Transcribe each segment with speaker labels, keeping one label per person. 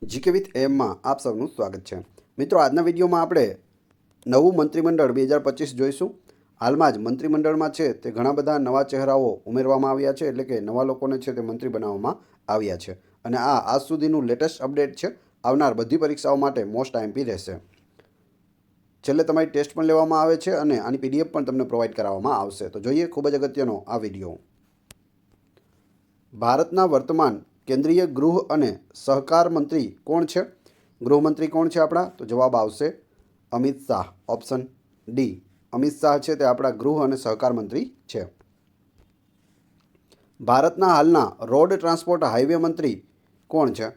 Speaker 1: GK with એમમાં આપ સૌનું સ્વાગત છે। મિત્રો, આજના વિડીયોમાં આપણે નવું મંત્રીમંડળ 2025 જોઈશું। હાલમાં જ મંત્રીમંડળમાં છે તે ઘણા બધા નવા ચહેરાઓ ઉમેરવામાં આવ્યા છે, એટલે કે નવા લોકોને છે તે મંત્રી બનાવવામાં આવ્યા છે અને આ આજ સુધીનું લેટેસ્ટ અપડેટ છે। આવનાર બધી પરીક્ષાઓ માટે મોસ્ટ આઈએમપી રહેશે। છેલ્લે તમારી ટેસ્ટ પણ લેવામાં આવે છે અને આની પીડીએફ પણ તમને પ્રોવાઈડ કરાવવામાં આવશે। તો જોઈએ ખૂબ જ અગત્યનો આ વિડીયો। ભારતના વર્તમાન કેન્દ્રીય ગૃહ અને સહકાર મંત્રી કોણ છે? ગૃહમંત્રી કોણ છે આપણા? તો જવાબ આવશે અમિત શાહ, ઓપ્શન ડી। અમિત શાહ છે તે આપણા ગૃહ અને સહકાર મંત્રી છે। ભારતના હાલના રોડ ટ્રાન્સપોર્ટ હાઈવે મંત્રી કોણ છે?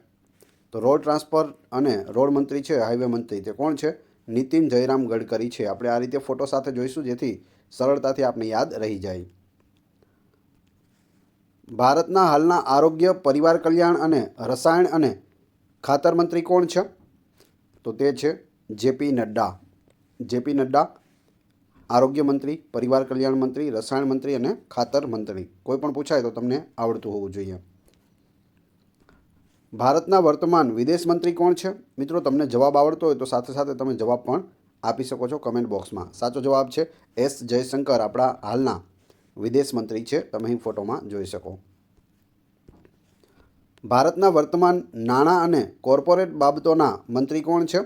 Speaker 1: તો રોડ ટ્રાન્સપોર્ટ અને રોડ મંત્રી છે, હાઈવે મંત્રી, તે કોણ છે? નીતિન જયરામ ગડકરી છે। આપણે આ રીતે ફોટો સાથે જોઈશું જેથી સરળતાથી આપણે યાદ રહી જાય। ભારતના હાલના આરોગ્ય, પરિવાર કલ્યાણ અને રસાયણ અને ખાતર મંત્રી કોણ છે? તો તે છે જેપી નડ્ડા। જેપી નડ્ડા આરોગ્ય મંત્રી, પરિવાર કલ્યાણ મંત્રી, રસાયણ મંત્રી અને ખાતર મંત્રી। કોઈ પણ પૂછાય તો તમને આવડતું હોવું જોઈએ। ભારતના વર્તમાન વિદેશ મંત્રી કોણ છે? મિત્રો, તમને જવાબ આવડતો હોય તો સાથે સાથે તમે જવાબ પણ આપી શકો છો કમેન્ટ બોક્સમાં। સાચો જવાબ છે એસ જયશંકર, આપણા હાલના વિદેશ મંત્રી છે, તમે અહીં ફોટોમાં જોઈ શકો। ભારતના વર્તમાન નાણાં અને કોર્પોરેટ બાબતોના મંત્રી કોણ છે?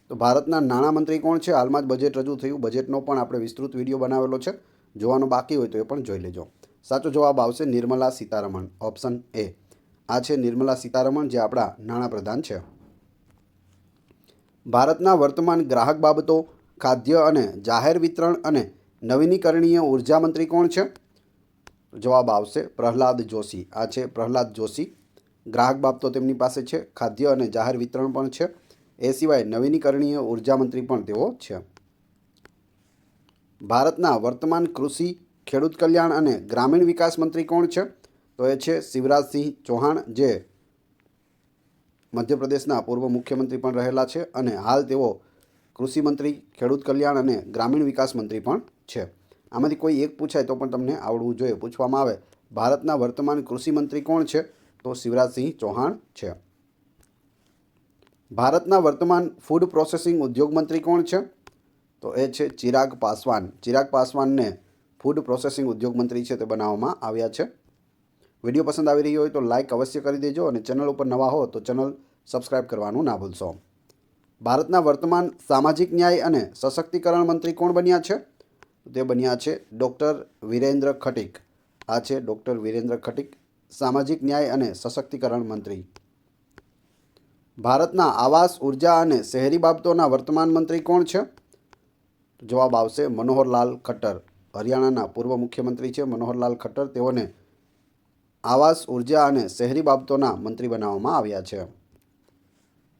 Speaker 1: તો ભારતના નાણાં મંત્રી કોણ છે? હાલમાં જ બજેટ રજૂ થયું, બજેટનો પણ આપણે વિસ્તૃત વિડીયો બનાવેલો છે, જોવાનો બાકી હોય તો એ પણ જોઈ લેજો। સાચો જવાબ આવશે નિર્મલા સીતારમણ, ઓપ્શન એ। આ છે નિર્મલા સીતારમણ, જે આપણા નાણાપ્રધાન છે। ભારતના વર્તમાન ગ્રાહક બાબતો, ખાદ્ય અને જાહેર વિતરણ અને નવીનીકરણીય ઉર્જા મંત્રી કોણ છે? જવાબ આવશે પ્રહલાદ જોશી। આ છે પ્રહલાદ જોશી। ગ્રાહક બાબતો તેમની પાસે છે, ખાદ્ય અને જાહેર વિતરણ પણ છે, એ સિવાય નવીનીકરણીય ઉર્જા મંત્રી પણ તેઓ છે। ભારતના વર્તમાન કૃષિ, ખેડૂત કલ્યાણ અને ગ્રામીણ વિકાસ મંત્રી કોણ છે? તો એ છે શિવરાજસિંહ ચૌહાણ, જે મધ્યપ્રદેશના પૂર્વ મુખ્યમંત્રી પણ રહેલા છે અને હાલ તેઓ કૃષિ મંત્રી, ખેડૂત કલ્યાણ અને ગ્રામીણ વિકાસ મંત્રી પણ છે। આમાંથી કોઈ એક પૂછાય તો પણ તમને આવડવું જોઈએ। પૂછવામાં આવે ભારતના વર્તમાન કૃષિ મંત્રી કોણ છે? તો શિવરાજસિંહ ચૌહાણ છે। ભારતના વર્તમાન ફૂડ પ્રોસેસિંગ ઉદ્યોગ મંત્રી કોણ છે? તો એ છે ચિરાગ પાસવાન। ચિરાગ પાસવાનને ફૂડ પ્રોસેસિંગ ઉદ્યોગ મંત્રી છે તે બનાવવામાં આવ્યા છે। વિડીયો પસંદ આવી રહ્યો હોય તો લાઇક અવશ્ય કરી દેજો અને ચેનલ ઉપર નવા હો તો ચેનલ સબસ્ક્રાઈબ કરવાનું ના ભૂલશો। ભારતના વર્તમાન સામાજિક ન્યાય અને સશક્તિકરણ મંત્રી કોણ બન્યા છે? તે બન્યા છે ડૉક્ટર વિરેન્દ્ર ખટીક। આ છે ડૉક્ટર વિરેન્દ્ર ખટીક, સામાજિક ન્યાય અને સશક્તિકરણ મંત્રી। ભારતના આવાસ, ઉર્જા અને શહેરી બાબતોના વર્તમાન મંત્રી કોણ છે? જવાબ આવશે મનોહરલાલ ખટ્ટર। હરિયાણાના પૂર્વ મુખ્યમંત્રી છે મનોહરલાલ ખટ્ટર, તેઓને આવાસ, ઉર્જા અને શહેરી બાબતોના મંત્રી બનાવવામાં આવ્યા છે।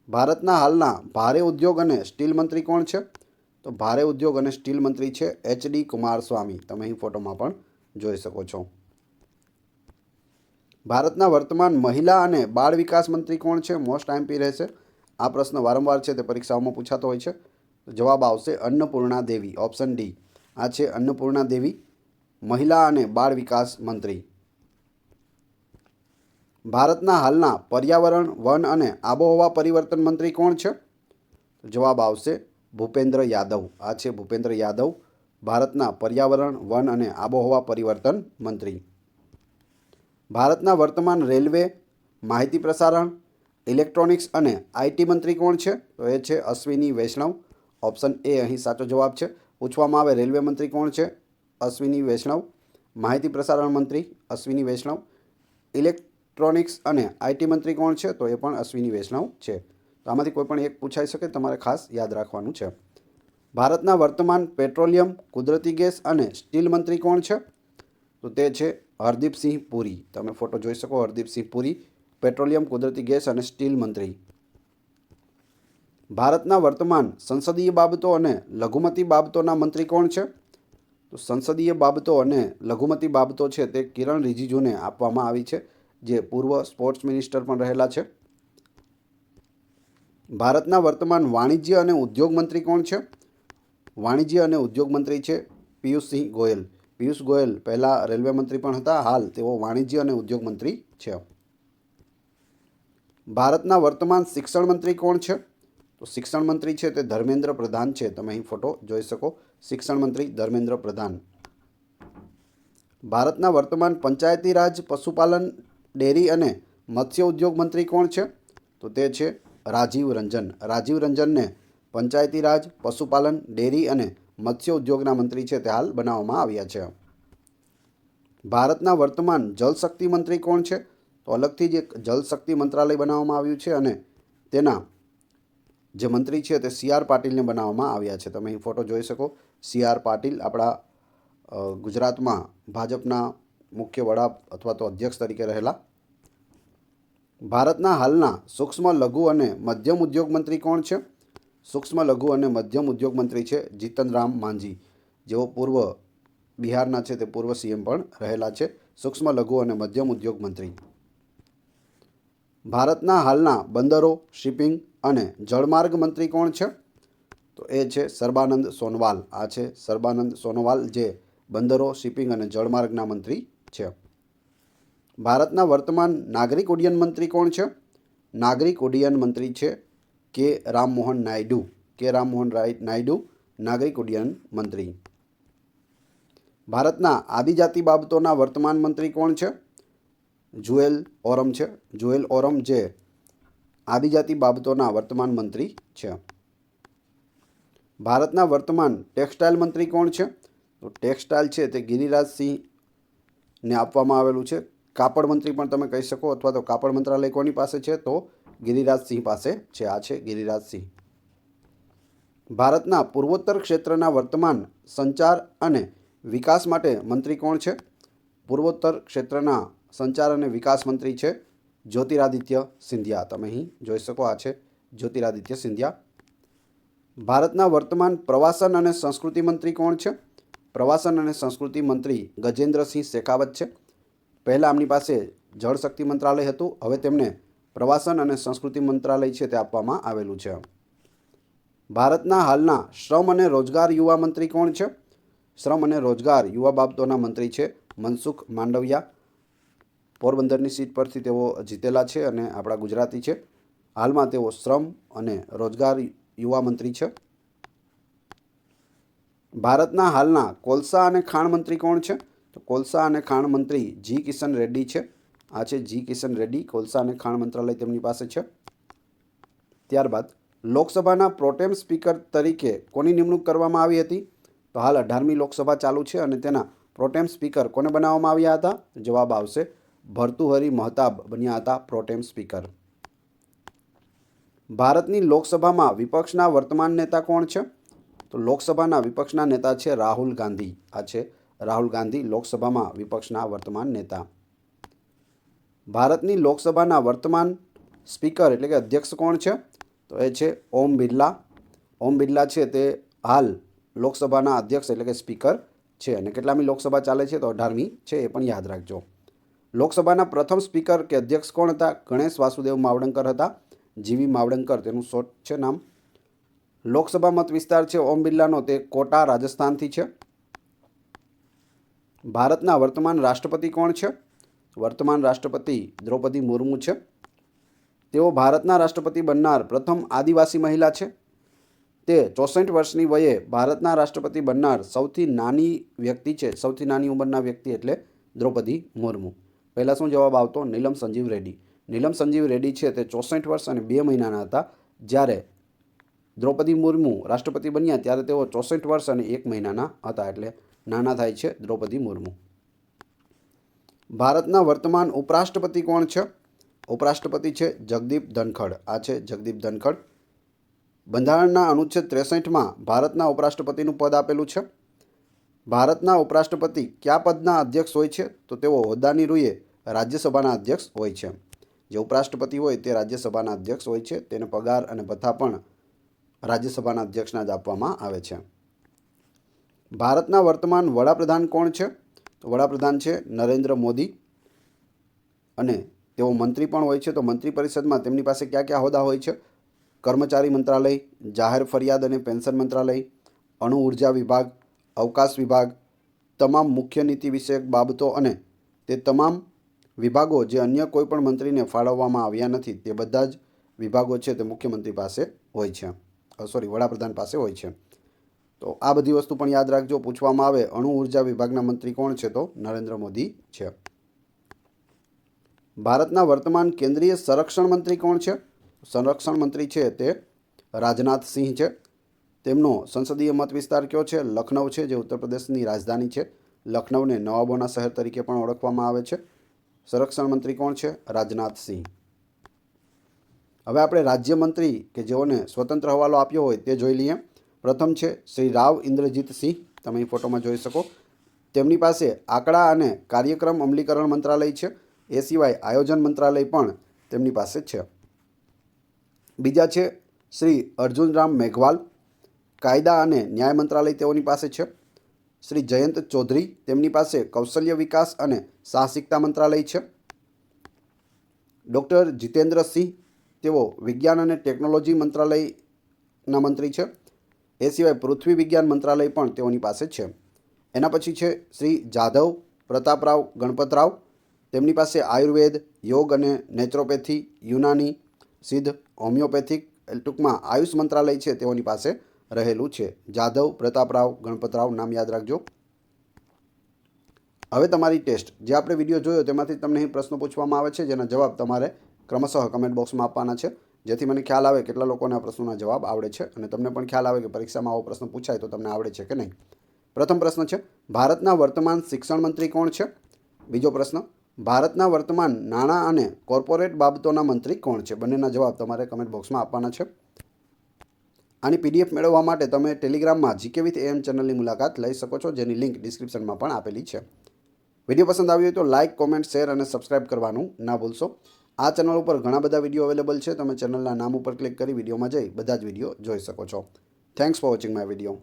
Speaker 1: ભારતના હાલના ભારે ઉદ્યોગ અને સ્ટીલ મંત્રી કોણ છે? તો ભારે ઉદ્યોગ અને સ્ટીલ મંત્રી છે એચડી કુમારસ્વામી, તમે અહીં ફોટોમાં પણ જોઈ શકો છો। ભારતના વર્તમાન મહિલા અને બાળ વિકાસ મંત્રી કોણ છે? મોસ્ટ આઈએમપી રહેશે। આ પ્રશ્ન વારંવાર છે તે પરીક્ષાઓમાં પૂછાતો હોય છે। તો જવાબ આવશે અન્નપૂર્ણા દેવી, ઓપ્શન ડી। આ છે અન્નપૂર્ણા દેવી, મહિલા અને બાળ વિકાસ મંત્રી। ભારતના હાલના પર્યાવરણ, વન અને આબોહવા પરિવર્તન મંત્રી કોણ છે? જવાબ આવશે ભૂપેન્દ્ર યાદવ। આ છે ભૂપેન્દ્ર યાદવ, ભારતના પર્યાવરણ, વન અને આબોહવા પરિવર્તન મંત્રી। ભારતના વર્તમાન રેલવે, માહિતી પ્રસારણ, ઇલેક્ટ્રોનિક્સ અને આઈટી મંત્રી કોણ છે? તો એ છે અશ્વિની વૈષ્ણવ, ઓપ્શન એ અહીં સાચો જવાબ છે। પૂછવામાં આવે રેલવે મંત્રી કોણ છે? અશ્વિની વૈષ્ણવ। માહિતી પ્રસારણ મંત્રી અશ્વિની વૈષ્ણવ। ઇલેક્ટ્રોનિક્સ અને આઈટી મંત્રી કોણ છે? તો એ પણ અશ્વિની વૈષ્ણવ છે। તો આમાંથી કોઈ પણ એક પૂછાઈ શકે, તમારે ખાસ યાદ રાખવાનું છે। ભારતના વર્તમાન પેટ્રોલિયમ, કુદરતી ગેસ અને સ્ટીલ મંત્રી કોણ છે? તો તે છે હરદીપસિંહ પુરી, તમે ફોટો જોઈ શકો, હરદીપસિંહ પુરી, પેટ્રોલિયમ, કુદરતી ગેસ અને સ્ટીલ મંત્રી। ભારતના વર્તમાન સંસદીય બાબતો અને લઘુમતી બાબતોના મંત્રી કોણ છે? તો સંસદીય બાબતો અને લઘુમતી બાબતો છે તે કિરણ રિજિજુને આપવામાં આવી છે, જે પૂર્વ સ્પોર્ટ્સ મિનિસ્ટર પણ રહેલા છે। ભારતના વર્તમાન વાણિજ્ય અને ઉદ્યોગ મંત્રી કોણ છે? વાણિજ્ય અને ઉદ્યોગ મંત્રી છે પિયુષસિંહ ગોયલ। પિયુષ ગોયલ પહેલાં રેલવે મંત્રી પણ હતા, હાલ તેઓ વાણિજ્ય અને ઉદ્યોગ મંત્રી છે। ભારતના વર્તમાન શિક્ષણ મંત્રી કોણ છે? તો શિક્ષણ મંત્રી છે તે ધર્મેન્દ્ર પ્રધાન છે. તમે અહીં ફોટો જોઈ શકો. શિક્ષણ મંત્રી ધર્મેન્દ્ર પ્રધાન. ભારતના વર્તમાન પંચાયતી રાજ, પશુપાલન, ડેરી અને મત્સ્ય ઉદ્યોગ મંત્રી કોણ છે? તો તે છે રાજીવ રંજન. રાજીવ રંજનને પંચાયતી રાજ, પશુપાલન, ડેરી અને મત્સ્ય ઉદ્યોગના મંત્રી છે તે હાલ બનાવવામાં આવ્યા છે. ભારતના વર્તમાન જલશક્તિ મંત્રી કોણ છે? તો અલગથી જ એક જલશક્તિ મંત્રાલય બનાવવામાં આવ્યું છે અને તેના જે મંત્રી છે તે સી.આર. પાટીલને બનાવવામાં આવ્યા છે. તમે અહીં ફોટો જોઈ શકો. સી.આર. પાટીલ આપણા ગુજરાતમાં ભાજપના મુખ્ય વડા અથવા તો અધ્યક્ષ તરીકે રહેલા. ભારતના હાલના સૂક્ષ્મ, લઘુ અને મધ્યમ ઉદ્યોગ મંત્રી કોણ છે? સૂક્ષ્મ, લઘુ અને મધ્યમ ઉદ્યોગ મંત્રી છે જીતન રામ માંઝી, જેઓ પૂર્વ બિહારના છે તે પૂર્વ સીએમ પણ રહેલા છે. સૂક્ષ્મ, લઘુ અને મધ્યમ ઉદ્યોગ મંત્રી. ભારતના હાલના બંદરો, શિપિંગ અને જળમાર્ગ મંત્રી કોણ છે? તો એ છે સર્બાનંદ સોનોવાલ. આ છે સર્બાનંદ સોનોવાલ, જે બંદરો, શિપિંગ અને જળમાર્ગના મંત્રી છે. ભારતના વર્તમાન નાગરિક ઉડ્ડયન મંત્રી કોણ છે? નાગરિક ઉડ્ડયન મંત્રી છે કે રામમોહન નાયડુ. કે રામમોહન નાયડુ નાગરિક ઉડ્ડયન મંત્રી. ભારતના આદિજાતિ બાબતોના વર્તમાન મંત્રી કોણ છે? જુએલ ઓરમ છે. જુએલ ઓરમ જે આદિજાતિ બાબતોના વર્તમાન મંત્રી છે. ભારતના વર્તમાન ટેક્સટાઇલ મંત્રી કોણ છે? તો ટેક્સટાઇલ છે તે ગિરિરાજસિંહને આપવામાં આવેલું છે. કાપડ મંત્રી પણ તમે કહી શકો, અથવા તો કાપડ મંત્રાલય કોની પાસે છે? તો ગિરિરાજસિંહ પાસે છે. આ છે ગિરિરાજસિંહ. ભારતના પૂર્વોત્તર ક્ષેત્રના વર્તમાન સંચાર અને વિકાસ માટે મંત્રી કોણ છે? પૂર્વોત્તર ક્ષેત્રના સંચાર અને વિકાસ મંત્રી છે જ્યોતિરાદિત્ય સિંધિયા. તમે અહીં જોઈ શકો. આ છે જ્યોતિરાદિત્ય સિંધિયા. ભારતના વર્તમાન પ્રવાસન અને સંસ્કૃતિ મંત્રી કોણ છે? પ્રવાસન અને સંસ્કૃતિ મંત્રી ગજેન્દ્રસિંહ શેખાવત છે. પહેલાં આમની પાસે જળશક્તિ મંત્રાલય હતું, હવે તેમને પ્રવાસન અને સંસ્કૃતિ મંત્રાલય છે તે આપવામાં આવેલું છે. ભારતના હાલના શ્રમ અને રોજગાર યુવા મંત્રી કોણ છે? શ્રમ અને રોજગાર યુવા બાબતોના મંત્રી છે મનસુખ માંડવિયા. પોરબંદરની સીટ પરથી તેઓ જીતેલા છે અને આપણા ગુજરાતી છે. હાલમાં તેઓ શ્રમ અને રોજગાર યુવા મંત્રી છે. ભારતના હાલના કોલસા અને ખાણ મંત્રી કોણ છે? તો કોલસા અને ખાણ મંત્રી જી કિશન રેડ્ડી છે. આ છે જી કિશન રેડ્ડી. કોલસા અને ખાણ મંત્રાલય તેમની પાસે છે. ત્યારબાદ લોકસભાના પ્રોટેમ સ્પીકર તરીકે કોની નિમણૂક કરવામાં આવી હતી? તો હાલ 18મી લોકસભા ચાલુ છે અને તેના પ્રોટેમ સ્પીકર કોને બનાવવામાં આવ્યા હતા? જવાબ આવશે ભર્તુહરી મહતાબ બન્યા હતા પ્રોટેમ સ્પીકર. ભારતની લોકસભામાં વિપક્ષના વર્તમાન નેતા કોણ છે? તો લોકસભાના વિપક્ષના નેતા છે રાહુલ ગાંધી. આ છે રાહુલ ગાંધી, લોકસભામાં વિપક્ષના વર્તમાન નેતા. ભારતની લોકસભાના વર્તમાન સ્પીકર એટલે કે અધ્યક્ષ કોણ છે? તો એ છે ઓમ બિરલા. ઓમ બિરલા છે તે હાલ લોકસભાના અધ્યક્ષ એટલે કે સ્પીકર છે. અને કેટલામી લોકસભા ચાલે છે? તો 18મી છે, એ પણ યાદ રાખજો. લોકસભાના પ્રથમ સ્પીકર કે અધ્યક્ષ કોણ હતા? ગણેશ વાસુદેવ માવડંકર હતા. જીવી માવડંકર તેનું શોર્ટ છે નામ. લોકસભા મત વિસ્તાર છે ઓમ બિરલાનો તે કોટા, રાજસ્થાનથી છે. ભારતના વર્તમાન રાષ્ટ્રપતિ કોણ છે? વર્તમાન રાષ્ટ્રપતિ દ્રૌપદી મુર્મુ છે. તેઓ ભારતના રાષ્ટ્રપતિ બનનાર પ્રથમ આદિવાસી મહિલા છે. તે 64 વર્ષની વયે ભારતના રાષ્ટ્રપતિ બનનાર સૌથી નાની વ્યક્તિ છે. સૌથી નાની ઉંમરના વ્યક્તિ એટલે દ્રૌપદી મુર્મુ. પહેલાં શું જવાબ આવતો? નીલમ સંજીવ રેડ્ડી. નીલમ સંજીવ રેડ્ડી છે તે 64 વર્ષ અને 2 મહિનાના હતા. જ્યારે દ્રૌપદી મુર્મુ રાષ્ટ્રપતિ બન્યા ત્યારે તેઓ 64 વર્ષ અને 1 મહિનાના હતા, એટલે નાના થાય છે દ્રૌપદી મુર્મુ. ભારતના વર્તમાન ઉપરાષ્ટ્રપતિ કોણ છે? ઉપરાષ્ટ્રપતિ છે જગદીપ ધનખડ. આ છે જગદીપ ધનખડ. બંધારણના અનુચ્છેદ 63માં ભારતના ઉપરાષ્ટ્રપતિનું પદ આપેલું છે. ભારતના ઉપરાષ્ટ્રપતિ કયા પદના અધ્યક્ષ હોય છે? તો તેઓ હોદ્દાની રૂએ રાજ્યસભાના અધ્યક્ષ હોય છે. જે ઉપરાષ્ટ્રપતિ હોય તે રાજ્યસભાના અધ્યક્ષ હોય છે. તેને પગાર અને ભથ્થા પણ રાજ્યસભાના અધ્યક્ષના જ આપવામાં આવે છે. ભારતના વર્તમાન વડાપ્રધાન કોણ છે? તો વડાપ્રધાન છે નરેન્દ્ર મોદી. અને તેઓ મંત્રી પણ હોય છે. તો મંત્રી પરિષદમાં તેમની પાસે કયા કયા હોદ્દા હોય છે? કર્મચારી મંત્રાલય, જાહેર ફરિયાદ અને પેન્શન મંત્રાલય, અણુ ઉર્જા વિભાગ, અવકાશ વિભાગ, તમામ મુખ્ય નીતિ વિષયક બાબતો અને તે તમામ વિભાગો જે અન્ય કોઈ પણ મંત્રીને ફાળવવામાં આવ્યા નથી તે બધા જ વિભાગો છે તે મુખ્યમંત્રી પાસે હોય છે, વડાપ્રધાન પાસે હોય છે. તો આ બધી વસ્તુ પણ યાદ રાખજો. પૂછવામાં આવે અણુ ઉર્જા વિભાગના મંત્રી કોણ છે? તો નરેન્દ્ર મોદી છે. ભારતના વર્તમાન કેન્દ્રીય સંરક્ષણ મંત્રી કોણ છે? સંરક્ષણ મંત્રી છે તે રાજનાથ સિંહ છે. તેમનો સંસદીય મત વિસ્તાર કયો છે? લખનઉ છે, જે ઉત્તર પ્રદેશની રાજધાની છે. લખનઉને નવાબોના શહેર તરીકે પણ ઓળખવામાં આવે છે. સંરક્ષણ મંત્રી કોણ છે? રાજનાથ સિંહ. હવે આપણે રાજ્યમંત્રી કે જેઓને સ્વતંત્ર હવાલો આપ્યો હોય તે જોઈ લઈએ. પ્રથમ છે શ્રી રાવ ઇન્દ્રજીત સિંહ, તમે અહીં ફોટોમાં જોઈ શકો. તેમની પાસે આંકડા અને કાર્યક્રમ અમલીકરણ મંત્રાલય છે. એ સિવાય આયોજન મંત્રાલય પણ તેમની પાસે છે. બીજા છે શ્રી અર્જુન રામ મેઘવાલ, કાયદા અને ન્યાય મંત્રાલય તેઓની પાસે છે. શ્રી જયંત ચૌધરી, તેમની પાસે કૌશલ્ય વિકાસ અને સાહસિકતા મંત્રાલય છે. ડૉક્ટર જીતેન્દ્ર સિંહ, તેઓ વિજ્ઞાન અને ટેકનોલોજી મંત્રાલયના મંત્રી છે. એ સિવાય પૃથ્વી વિજ્ઞાન મંત્રાલય પણ તેઓની પાસે છે. એના પછી છે શ્રી જાધવ પ્રતાપરાવ ગણપતરાવ, તેમની પાસે આયુર્વેદ, યોગ અને નેચરોપેથી, યુનાની, સિદ્ધ, હોમિયોપેથિક, ટૂંકમાં આયુષ મંત્રાલય છે તેઓની પાસે રહેલું છે. જાધવ પ્રતાપરાવ ગણપતરાવ, નામ યાદ રાખજો. હવે તમારી ટેસ્ટ, જે આપણે વિડીયો જોયો તેમાંથી તમને અહીં પ્રશ્નો પૂછવામાં આવે છે, જેના જવાબ તમારે ક્રમશઃ કમેન્ટ બોક્સમાં આપવાના છે, જેથી મને ખ્યાલ આવે કેટલા લોકોને આ પ્રશ્નોના જવાબ આવડે છે અને તમને પણ ખ્યાલ આવે કે પરીક્ષામાં આવો પ્રશ્ન પૂછાય તો તમને આવડે છે કે નહીં. પ્રથમ પ્રશ્ન છે, ભારતના વર્તમાન શિક્ષણ મંત્રી કોણ છે? બીજો પ્રશ્ન, ભારતના વર્તમાન નાણાં અને કોર્પોરેટ બાબતોના મંત્રી કોણ છે? બંનેના જવાબ તમારે કમેન્ટ બોક્સમાં આપવાના છે. આની PDF મેળવવા માટે તમે ટેલિગ્રામમાં GK with AM ચેનલની મુલાકાત લઈ શકો છો, જેની લિંક ડિસ્ક્રિપ્શનમાં પણ આપેલી છે. વિડીયો પસંદ આવ્યો હોય તો લાઇક, કોમેન્ટ, શેર અને સબસ્ક્રાઇબ કરવાનું ના ભૂલશો. આ ચેનલ ઉપર ઘણા બધા વિડીયો અવેલેબલ છે. તમે ચેનલના નામ ઉપર ક્લિક કરી વિડીયોમાં જઈ બધા જ વિડીયો જોઈ શકો છો. Thanks for watching my video.